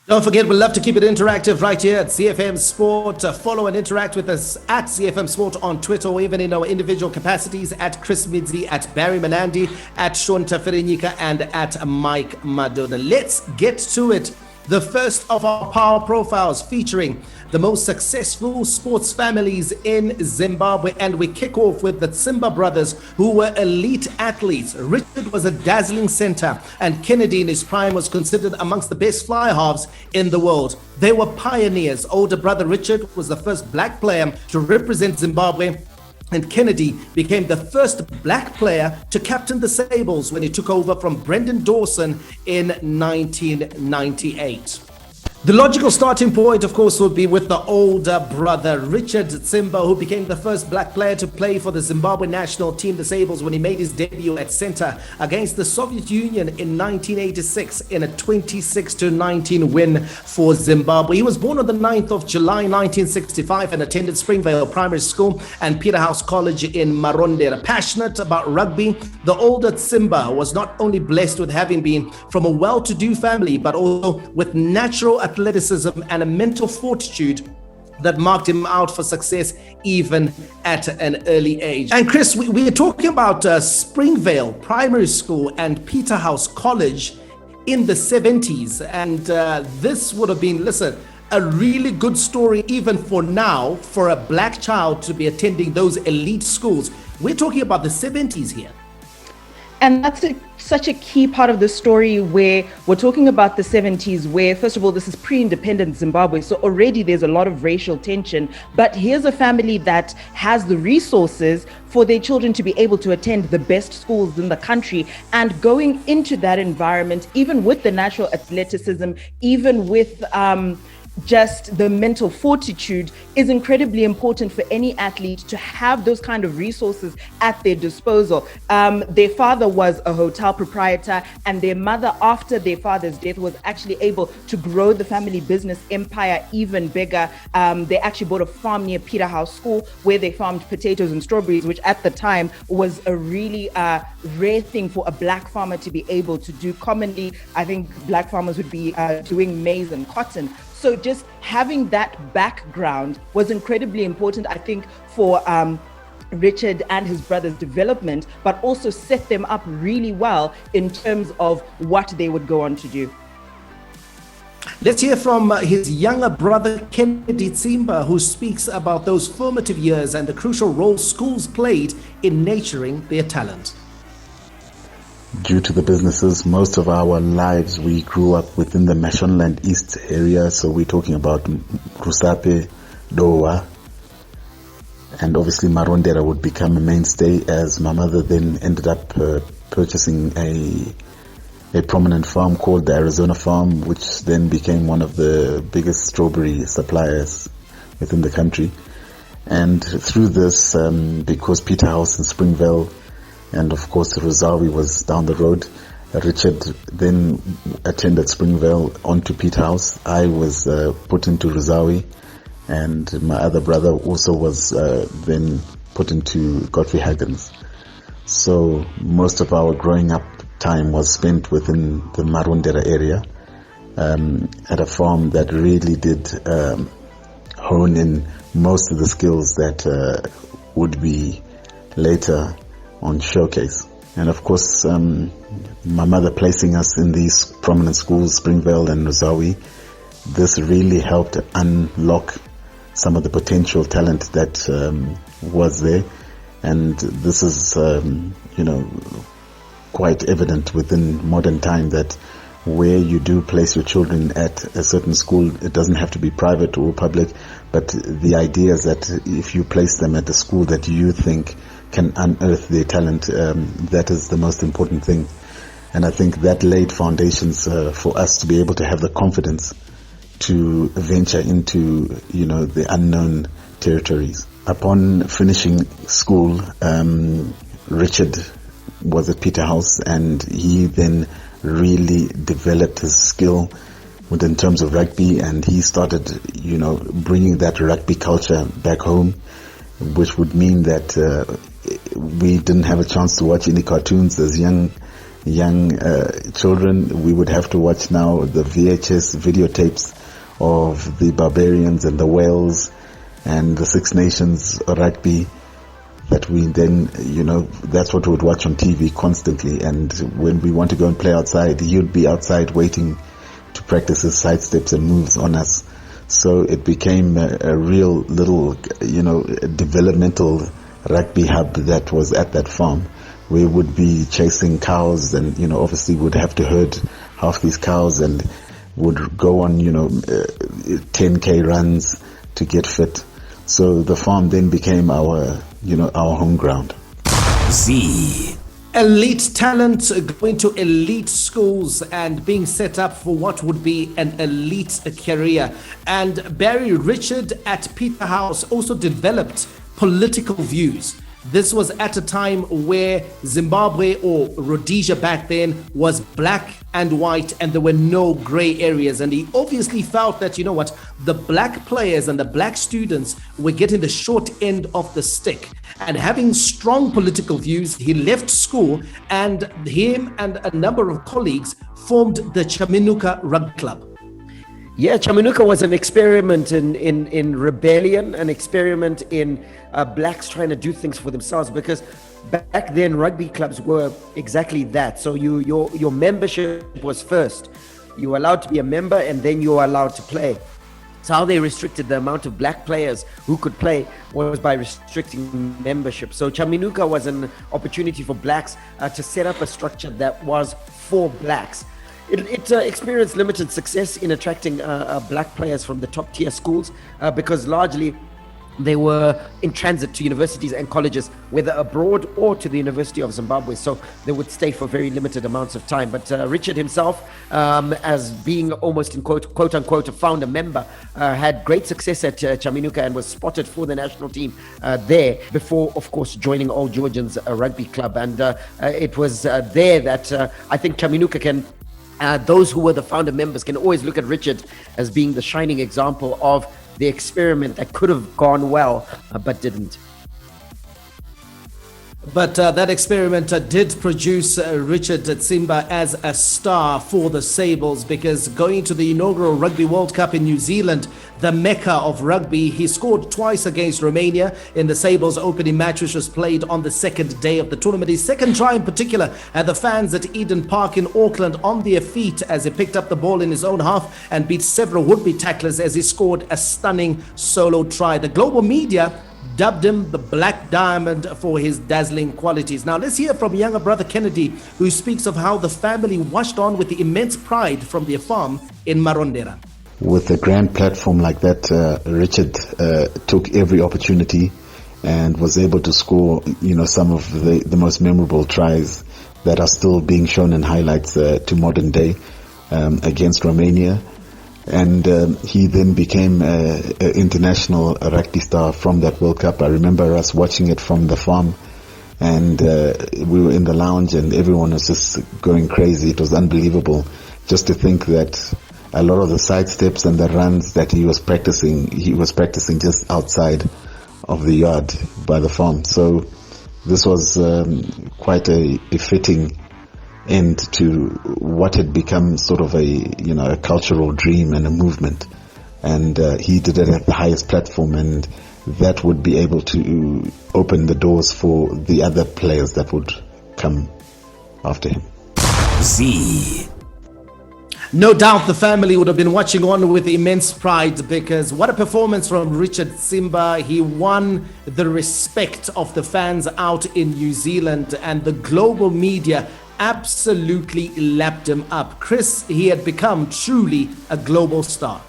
Don't forget, we'll love to keep it interactive right here at ZiFM Sport. Follow and interact with us at ZiFM Sport on Twitter, or even in our individual capacities at Chris Midzi, at Barry Manandi, at Shonta Ferenyika, and at Mike Madonna. Let's get to it. The first of our power profiles featuring the most successful sports families in Zimbabwe. And we kick off with the Tsimba brothers, who were elite athletes. Richard was a dazzling center, and Kennedy in his prime was considered amongst the best fly halves in the world. They were pioneers. Older brother Richard was the first black player to represent Zimbabwe, and Kennedy became the first black player to captain the Sables when he took over from Brendan Dawson in 1998. The logical starting point, of course, would be with the older brother, Richard Tsimba, who became the first black player to play for the Zimbabwe national team, the Sables, when he made his debut at center against the Soviet Union in 1986 in a 26-19 win for Zimbabwe. He was born on the 9th of July 1965 and attended Springvale Primary School and Peterhouse College in Marondera. Passionate about rugby, the older Tsimba was not only blessed with having been from a well-to-do family, but also with natural athleticism and a mental fortitude that marked him out for success even at an early age. And Chris, we are talking about Springvale Primary School and Peterhouse College in the 70s. And this would have been, listen, a really good story even for now for a black child to be attending those elite schools. We're talking about the 70s here. And that's such a key part of the story, where we're talking about the 70s, where, first of all, this is pre-independent Zimbabwe. So already there's a lot of racial tension. But here's a family that has the resources for their children to be able to attend the best schools in the country. And going into that environment, even with the natural athleticism, even with just the mental fortitude, is incredibly important for any athlete to have those kind of resources at their disposal. Their father was a hotel proprietor, and their mother, after their father's death, was actually able to grow the family business empire even bigger. They actually bought a farm near Peterhouse School where they farmed potatoes and strawberries, which at the time was a really rare thing for a black farmer to be able to do. Commonly, I think black farmers would be doing maize and cotton. So just having that background was incredibly important, I think, for Richard and his brother's development, but also set them up really well in terms of what they would go on to do. Let's hear from his younger brother, Kennedy Tsimba, who speaks about those formative years and the crucial role schools played in nurturing their talent. Due to the businesses, most of our lives we grew up within the Mashonaland East area, so we're talking about Rusape, Dowa, and obviously Marondera would become a mainstay, as my mother then ended up purchasing a prominent farm called the Arizona Farm, which then became one of the biggest strawberry suppliers within the country. And through this, because Peterhouse and Springvale and of course Rosawi was down the road, Richard then attended Springvale onto Peterhouse. I was put into Rosawi, and my other brother also was then put into Godfrey Haggins. So most of our growing up time was spent within the Marondera area, at a farm that really did hone in most of the skills that would be later on showcase. And of course, my mother placing us in these prominent schools, Springvale and Rosawi, this really helped unlock some of the potential talent that was there. And this is, quite evident within modern time, that where you do place your children at a certain school, it doesn't have to be private or public, but the idea is that if you place them at a school that you think can unearth their talent, that is the most important thing. And I think that laid foundations for us to be able to have the confidence to venture into, the unknown territories. Upon finishing school, Richard was at Peterhouse, and he then really developed his skill in terms of rugby, and he started, bringing that rugby culture back home, which would mean that we didn't have a chance to watch any cartoons as young young children, we would have to watch now the VHS videotapes of the Barbarians and the Wales and the Six Nations rugby that we then, that's what we would watch on TV constantly. And when we want to go and play outside, he'd be outside waiting to practice his side steps and moves on us. So it became a real little, developmental rugby hub that was at that farm. We would be chasing cows and, obviously would have to herd half these cows and would go on, 10K runs to get fit. So the farm then became our home ground. Z. Elite talent going to elite schools and being set up for what would be an elite career. And Barry Richard at Peterhouse also developed political views. This was at a time where Zimbabwe, or Rhodesia back then, was black and white, and there were no gray areas. And he obviously felt that, the black players and the black students were getting the short end of the stick. And having strong political views, he left school, and him and a number of colleagues formed the Chaminuka Rugby Club. Yeah, Chaminuka was an experiment in rebellion, an experiment in blacks trying to do things for themselves, because back then rugby clubs were exactly that. So your membership was first. You were allowed to be a member, and then you were allowed to play. So how they restricted the amount of black players who could play was by restricting membership. So Chaminuka was an opportunity for blacks to set up a structure that was for blacks. It experienced limited success in attracting black players from the top tier schools because largely they were in transit to universities and colleges, whether abroad or to the University of Zimbabwe. So they would stay for very limited amounts of time. But Richard himself, as being almost in quote unquote a founder member, had great success at Chaminuka and was spotted for the national team there before, of course, joining Old Georgians Rugby Club. And it was there that I think Chaminuka can those who were the founder members can always look at Richard as being the shining example of the experiment that could have gone well, but didn't. But that experiment did produce Richard Tsimba as a star for the Sables, because going to the inaugural Rugby World Cup in New Zealand, the mecca of rugby, he scored twice against Romania in the Sables opening match, which was played on the second day of the tournament. His second try in particular had the fans at Eden Park in Auckland on their feet as he picked up the ball in his own half and beat several would-be tacklers as he scored a stunning solo try. The global media dubbed him the Black Diamond for his dazzling qualities. Now let's hear from younger brother Kennedy, who speaks of how the family watched on with the immense pride from their farm in Marondera. With a grand platform like that, Richard took every opportunity and was able to score, some of the most memorable tries that are still being shown in highlights to modern day against Romania. And he then became an international rugby star from that World Cup. I remember us watching it from the farm, and we were in the lounge and everyone was just going crazy. It was unbelievable just to think that a lot of the side steps and the runs that he was practicing just outside of the yard by the farm. So this was quite a fitting end to what had become sort of a cultural dream and a movement. And he did it at the highest platform, and that would be able to open the doors for the other players that would come after him. Z. No doubt the family would have been watching on with immense pride, because what a performance from Richard Tsimba. He won the respect of the fans out in New Zealand, and the global media absolutely lapped him up. Chris, he had become truly a global star.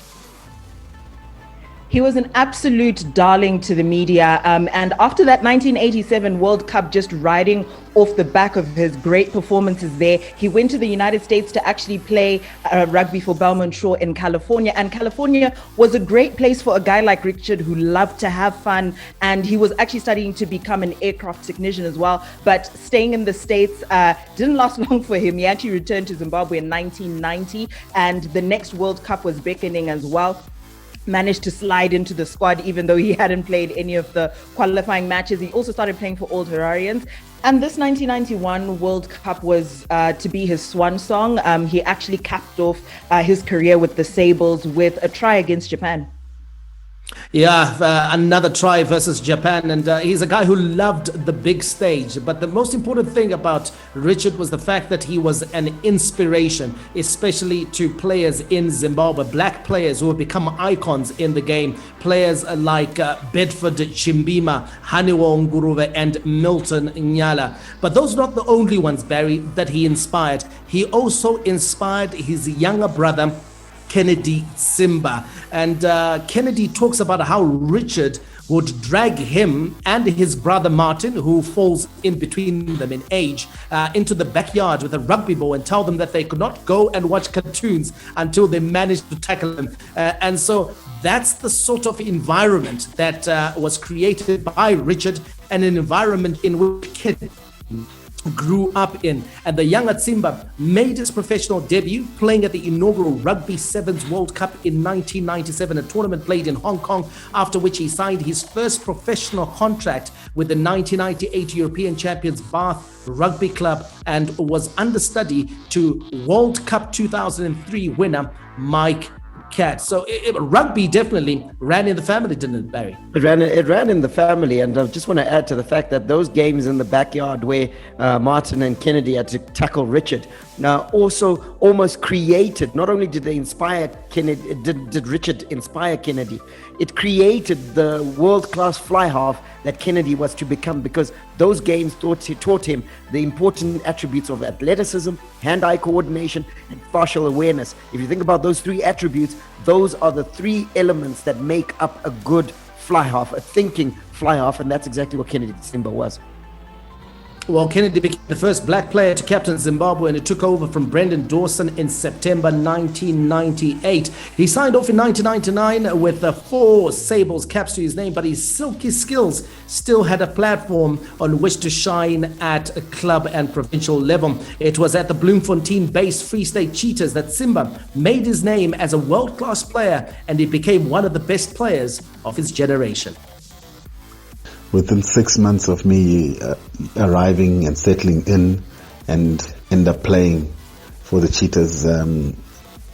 He was an absolute darling to the media. And after that 1987 World Cup, just riding off the back of his great performances there, he went to the United States to actually play rugby for Belmont Shore in California. And California was a great place for a guy like Richard, who loved to have fun. And he was actually studying to become an aircraft technician as well. But staying in the States didn't last long for him. He actually returned to Zimbabwe in 1990, and the next World Cup was beckoning as well. managed to slide into the squad even though he hadn't played any of the qualifying matches. He also started playing for Old Hararians. And this 1991 World Cup was to be his swan song. He actually capped off his career with the Sables with a try against Japan. Yeah, another try versus Japan, and he's a guy who loved the big stage. But the most important thing about Richard was the fact that he was an inspiration, especially to players in Zimbabwe, black players who have become icons in the game, players like Bedford Chimbima, Haniwa Nguruve, and Milton Nyala. But those are not the only ones, Barry, that he inspired. He also inspired his younger brother, Kennedy Tsimba. And Kennedy talks about how Richard would drag him and his brother Martin, who falls in between them in age, into the backyard with a rugby ball and tell them that they could not go and watch cartoons until they managed to tackle him. And so that's the sort of environment that was created by Richard, and an environment in which kids grew up in. And the younger Tsimba made his professional debut playing at the inaugural Rugby Sevens World Cup in 1997, a tournament played in Hong Kong, after which he signed his first professional contract with the 1998 European champions Bath Rugby Club and was understudy to World Cup 2003 winner Mike Cat. So rugby definitely ran in the family, didn't it, Barry? It ran in the family, and I just want to add to the fact that those games in the backyard where Martin and Kennedy had to tackle Richard also almost created, not only did they inspire Kennedy, did Richard inspire Kennedy, it created the world-class fly half that Kennedy was to become, because those games taught him the important attributes of athleticism, hand-eye coordination, and facial awareness. If you think about those three attributes, those are the three elements that make up a good fly half, a thinking fly half, and that's exactly what Kennedy Tsimba was. Well, Kennedy became the first black player to captain Zimbabwe, and it took over from Brendan Dawson in September 1998. He signed off in 1999 with 4 Sables caps to his name, but his silky skills still had a platform on which to shine at a club and provincial level. It was at the Bloemfontein-based Free State Cheetahs that Tsimba made his name as a world-class player, and he became one of the best players of his generation. Within 6 months of me arriving and settling in and end up playing for the Cheetahs,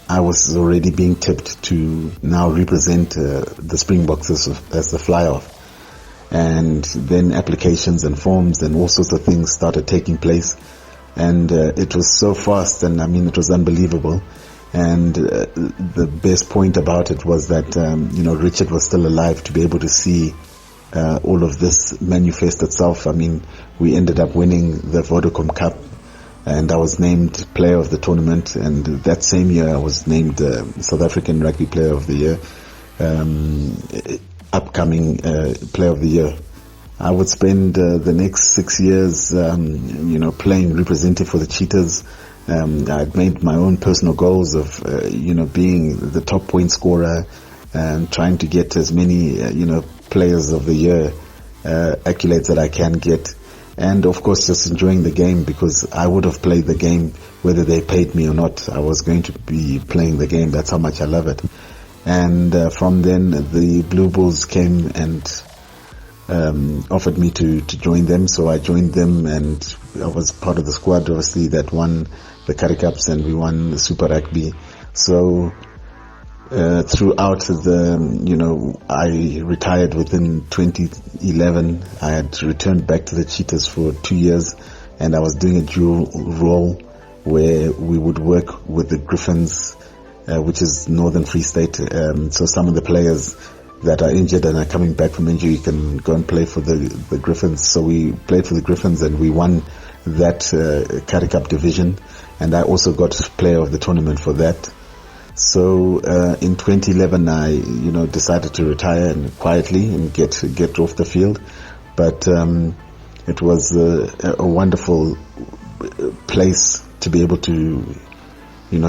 I was already being tipped to now represent the Springboks as the fly-off. And then applications and forms and all sorts of things started taking place. And it was so fast, and I mean, it was unbelievable. And the best point about it was that, Richard was still alive to be able to see all of this manifest itself. I mean, we ended up winning the Vodacom Cup, and I was named player of the tournament, and that same year I was named South African Rugby Player of the Year, upcoming Player of the Year. I would spend the next 6 years, playing, representing for the Cheetahs. I'd made my own personal goals of, being the top point scorer and trying to get as many, Players of the Year accolades that I can get, and of course just enjoying the game, because I would have played the game whether they paid me or not. I was going to be playing the game. That's how much I love it. And from then the Blue Bulls came and offered me to join them, so I joined them, and I was part of the squad obviously that won the Currie Cups, and we won the Super Rugby. So throughout I retired within 2011. I had returned back to the Cheetahs for 2 years, and I was doing a dual role where we would work with the Griffins, which is Northern Free State. So some of the players that are injured and are coming back from injury can go and play for the Griffins. So we played for the Griffins, and we won that Currie Cup division, and I also got player of the tournament for that. So in 2011, I decided to retire and quietly and get off the field. But it was a wonderful place to be able to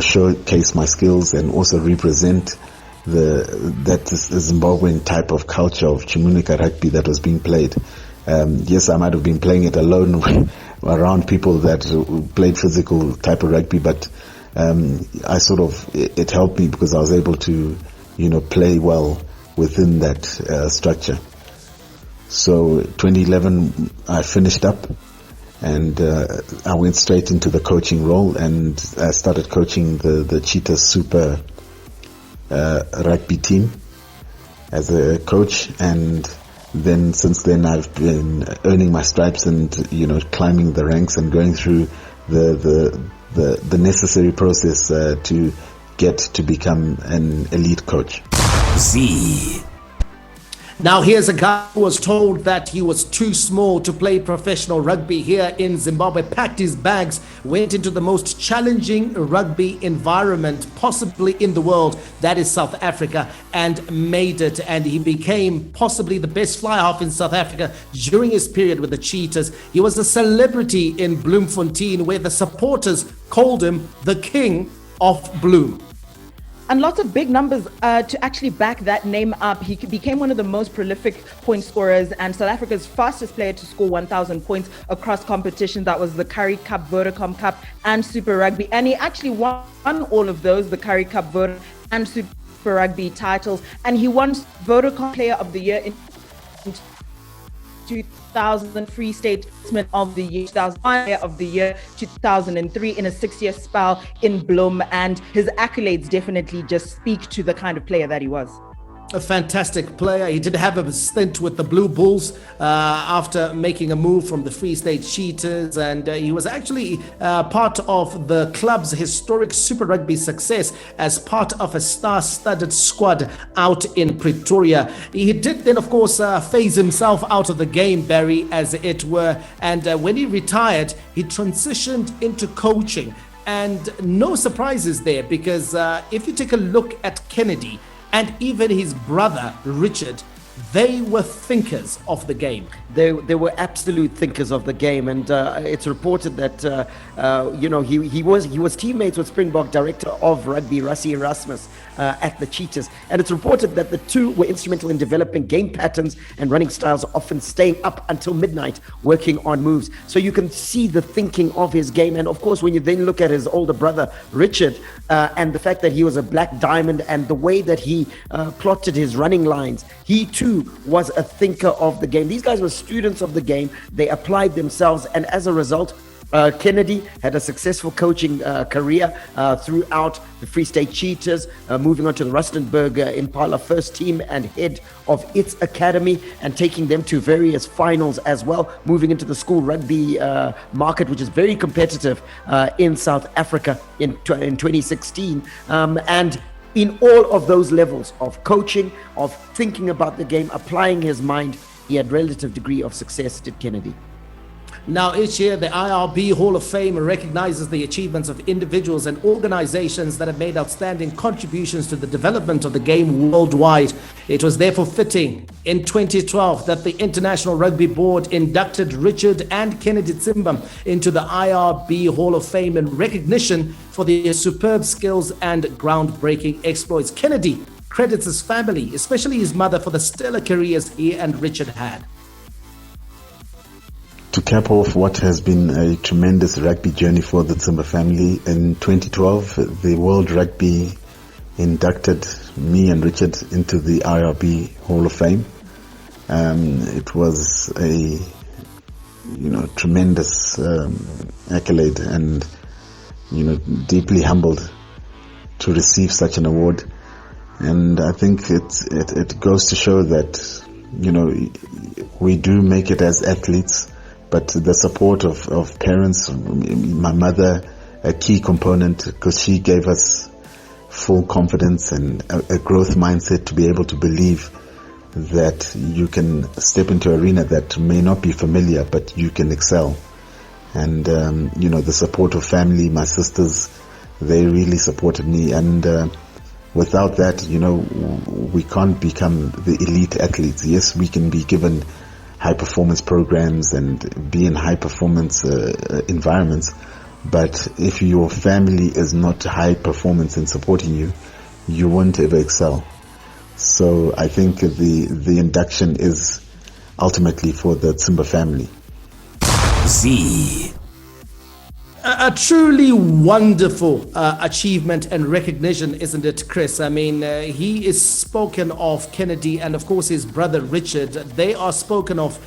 showcase my skills and also represent that Zimbabwean type of culture of Chaminuka rugby that was being played. Yes, I might have been playing it alone around people that played physical type of rugby, but it helped me because I was able to play well within that structure. So 2011, I finished up, and I went straight into the coaching role, and I started coaching the Cheetahs Super rugby team as a coach. And then since then, I've been earning my stripes and climbing the ranks and going through the necessary process to get to become an elite coach. Z. Now here's a guy who was told that he was too small to play professional rugby here in Zimbabwe, packed his bags, went into the most challenging rugby environment possibly in the world, that is South Africa, and made it. And he became possibly the best fly half in South Africa during his period with the Cheetahs. He was a celebrity in Bloemfontein, where the supporters called him the King of Bloem. And lots of big numbers to actually back that name up. He became one of the most prolific point scorers and South Africa's fastest player to score 1,000 points across competitions. That was the Currie Cup, Vodacom Cup, and Super Rugby. And he actually won all of those, the Currie Cup, Vodacom, and Super Rugby titles. And he won Vodacom Player of the Year in 2000, Free Statesman of the Year, 2001 Player of the Year, 2003, in a 6-year spell in Bloem. And his accolades definitely just speak to the kind of player that he was. A fantastic player. He did have a stint with the Blue Bulls after making a move from the Free State Cheetahs, and he was actually part of the club's historic Super Rugby success as part of a star-studded squad out in Pretoria. He did then, of course, phase himself out of the game, Barry, as it were, and when he retired, he transitioned into coaching. And no surprises there, because if you take a look at Kennedy, and even his brother, Richard, they were thinkers of the game. They were absolute thinkers of the game, and it's reported that he was teammates with Springbok director of rugby Rassie Erasmus at the Cheetahs, and it's reported that the two were instrumental in developing game patterns and running styles, often staying up until midnight working on moves. So you can see the thinking of his game, and of course when you then look at his older brother Richard and the fact that he was a black diamond and the way that he plotted his running lines, he too was a thinker of the game. These guys were students of the game. They applied themselves, and as a result, Kennedy had a successful coaching career throughout the Free State Cheetahs, moving on to the Rustenburg Impala first team and head of its academy, and taking them to various finals as well, moving into the school rugby market, which is very competitive in South Africa in 2016. And in all of those levels of coaching, of thinking about the game, applying his mind, he had relative degree of success, did Kennedy. Now, each year, the IRB Hall of Fame recognizes the achievements of individuals and organizations that have made outstanding contributions to the development of the game worldwide. It was therefore fitting in 2012 that the International Rugby Board inducted Richard and Kennedy Tsimba into the IRB Hall of Fame in recognition for their superb skills and groundbreaking exploits. Kennedy credits his family, especially his mother, for the stellar careers he and Richard had. To cap off what has been a tremendous rugby journey for the Tsimba family, in 2012, the World Rugby inducted me and Richard into the IRB Hall of Fame. It was a tremendous accolade, and deeply humbled to receive such an award. And I think it goes to show that we do make it as athletes, but the support of parents, my mother, a key component, because she gave us full confidence and a growth mindset to be able to believe that you can step into an arena that may not be familiar, but you can excel. And the support of family, my sisters, they really supported me, and without that, we can't become the elite athletes. Yes, we can be given high performance programs and be in high performance environments, but if your family is not high performance in supporting you, you won't ever excel. So I think the induction is ultimately for the Tsimba family. Z. A truly wonderful achievement and recognition, isn't it, Chris? I mean, he is spoken of, Kennedy, and of course his brother Richard. They are spoken of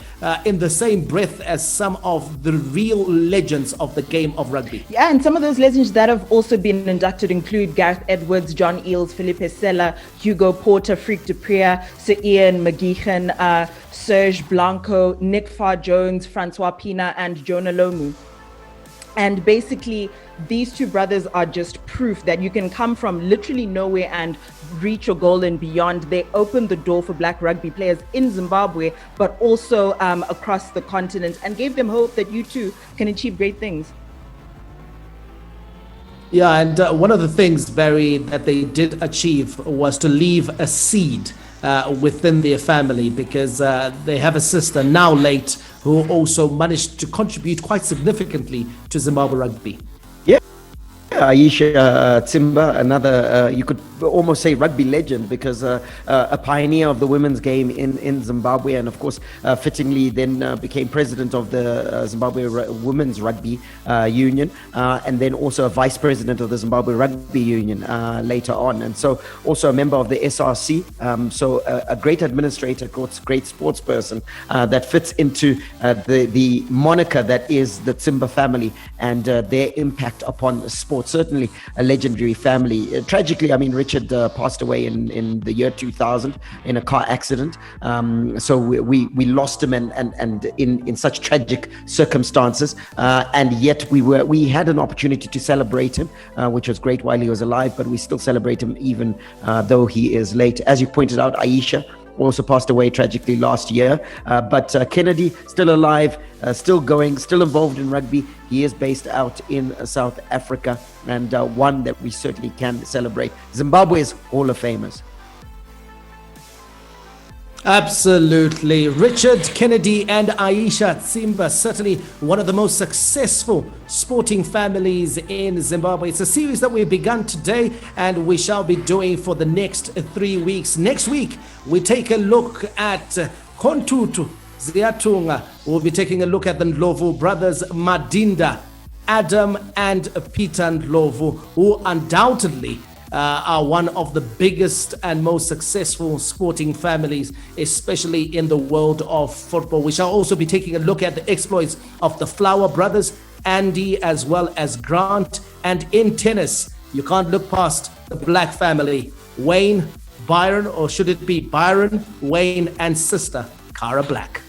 in the same breath as some of the real legends of the game of rugby. Yeah, and some of those legends that have also been inducted include Gareth Edwards, John Eales, Felipe Sella, Hugo Porter, Freek de Preer, Sir Ian McGeechan, Serge Blanco, Nick Farr-Jones, Francois Pina, and Jonah Lomu. And basically, these two brothers are just proof that you can come from literally nowhere and reach your goal and beyond. They opened the door for black rugby players in Zimbabwe, but also across the continent, and gave them hope that you too can achieve great things. Yeah, and one of the things, Barry, that they did achieve was to leave a seed within their family, because they have a sister, now late, who also managed to contribute quite significantly to Zimbabwe rugby. Yeah, Aisha Tsimba, another, you could almost say rugby legend, because a pioneer of the women's game in Zimbabwe, and of course, fittingly then became president of the Zimbabwe Women's Rugby Union, and then also a vice president of the Zimbabwe Rugby Union later on. And so also a member of the SRC, so a great administrator, great sports person that fits into the moniker that is the Tsimba family and their impact upon sport. Certainly a legendary family. Tragically, I mean, Richard passed away in the year 2000 in a car accident. So we lost him and in such tragic circumstances. And yet we had an opportunity to celebrate him, which was great while he was alive, but we still celebrate him even though he is late. As you pointed out, Aisha also passed away tragically last year. But Kennedy, still alive, still going, still involved in rugby. He is based out in South Africa, and one that we certainly can celebrate. Zimbabwe's Hall of Famers. Absolutely. Richard, Kennedy, and Aisha Tsimba, certainly one of the most successful sporting families in Zimbabwe. It's a series that we've begun today, and we shall be doing for the next 3 weeks. Next week, we take a look at Kontutu Ziatunga. We'll be taking a look at the Ndlovu brothers, Madinda, Adam, and Peter Ndlovu, who undoubtedly are one of the biggest and most successful sporting families, especially in the world of football. We shall also be taking a look at the exploits of the Flower brothers, Andy as well as Grant. And in tennis, you can't look past the Black family, Wayne, Byron, or should it be Byron, Wayne, and sister Cara Black.